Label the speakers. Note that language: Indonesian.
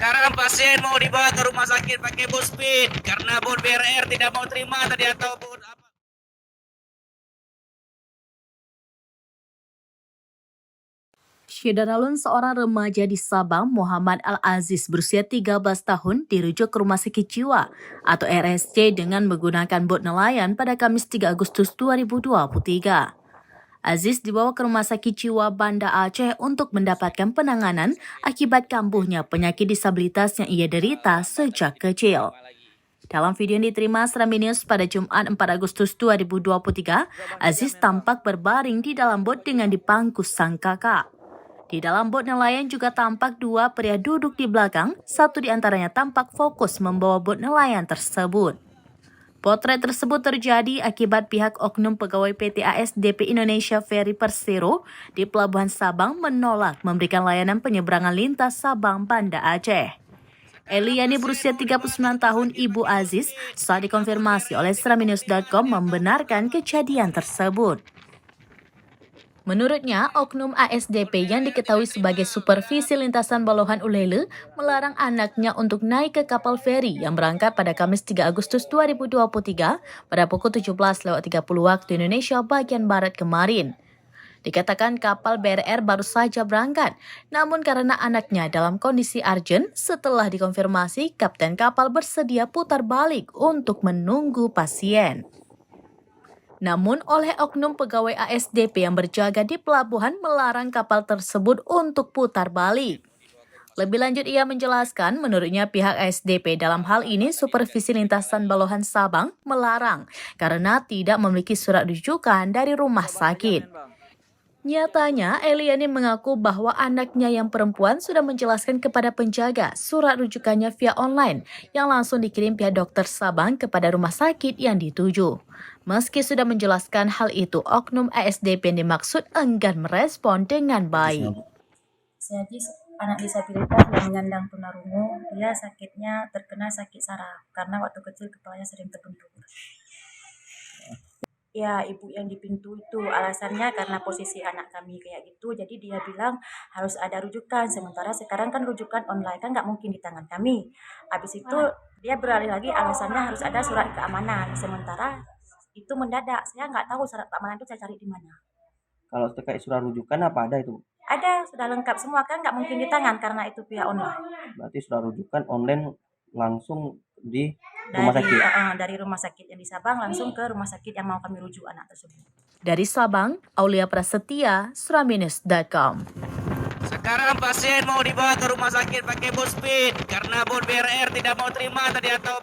Speaker 1: Sekarang pasien mau dibawa ke rumah sakit pakai bus speed karena bus BRR tidak mau terima tadi atau bus apa.
Speaker 2: Syederalun seorang remaja di Sabang, Muhammad Al-Aziz berusia 13 tahun dirujuk ke Rumah Sakit Jiwa atau RSJ dengan menggunakan bot nelayan pada Kamis 3 Agustus 2023. Aziz dibawa ke Rumah Sakit Jiwa Banda Aceh untuk mendapatkan penanganan akibat kambuhnya penyakit disabilitas yang ia derita sejak kecil. Dalam video yang diterima Serambi News pada Jumat 4 Agustus 2023, Aziz tampak berbaring di dalam bot dengan dipangku sang kakak. Di dalam bot nelayan juga tampak dua pria duduk di belakang, satu di antaranya tampak fokus membawa bot nelayan tersebut. Potret tersebut terjadi akibat pihak oknum pegawai PT ASDP Indonesia Ferry Persero di Pelabuhan Sabang menolak memberikan layanan penyeberangan lintas Sabang Banda Aceh. Eliani berusia 39 tahun, ibu Aziz, saat dikonfirmasi oleh seraminews.com membenarkan kejadian tersebut. Menurutnya, oknum ASDP yang diketahui sebagai Supervisi Lintasan Balohan Ulele melarang anaknya untuk naik ke kapal feri yang berangkat pada Kamis 3 Agustus 2023 pada pukul 17.30 waktu Indonesia bagian Barat kemarin. Dikatakan kapal BRR baru saja berangkat, namun karena anaknya dalam kondisi urgent, setelah dikonfirmasi, kapten kapal bersedia putar balik untuk menunggu pasien. Namun oleh oknum pegawai ASDP yang berjaga di pelabuhan melarang kapal tersebut untuk putar balik. Lebih lanjut ia menjelaskan, menurutnya pihak ASDP dalam hal ini Supervisi Lintasan Balohan Sabang melarang karena tidak memiliki surat rujukan dari rumah sakit. Nyatanya, Eliani mengaku bahwa anaknya yang perempuan sudah menjelaskan kepada penjaga surat rujukannya via online yang langsung dikirim pihak dokter Sabang kepada rumah sakit yang dituju. Meski sudah menjelaskan hal itu, oknum ASDP yang dimaksud enggan merespon dengan baik.
Speaker 3: Jadi anak disabilitas yang menyandang tunarungu, dia sakitnya terkena sakit saraf karena waktu kecil kepalanya sering terbentur. Ya, ibu yang di pintu itu alasannya karena posisi anak kami kayak gitu, jadi dia bilang harus ada rujukan, sementara sekarang kan rujukan online kan nggak mungkin di tangan kami. Habis itu dia beralih lagi alasannya harus ada surat keamanan, sementara itu mendadak, saya nggak tahu surat keamanan itu saya cari di mana.
Speaker 4: Kalau terkait surat rujukan apa ada itu?
Speaker 3: Ada, sudah lengkap semua kan nggak mungkin di tangan karena itu via online.
Speaker 4: Berarti surat rujukan online langsung di rumah sakit?
Speaker 3: Dari rumah sakit yang di Sabang langsung ke rumah sakit yang mau kami rujuk anak tersebut.
Speaker 2: Dari Sabang, Aulia Prasetya, seraminews.com.
Speaker 1: Sekarang pasien mau dibawa ke rumah sakit pakai bus speed karena bus BRR tidak mau terima tadi atau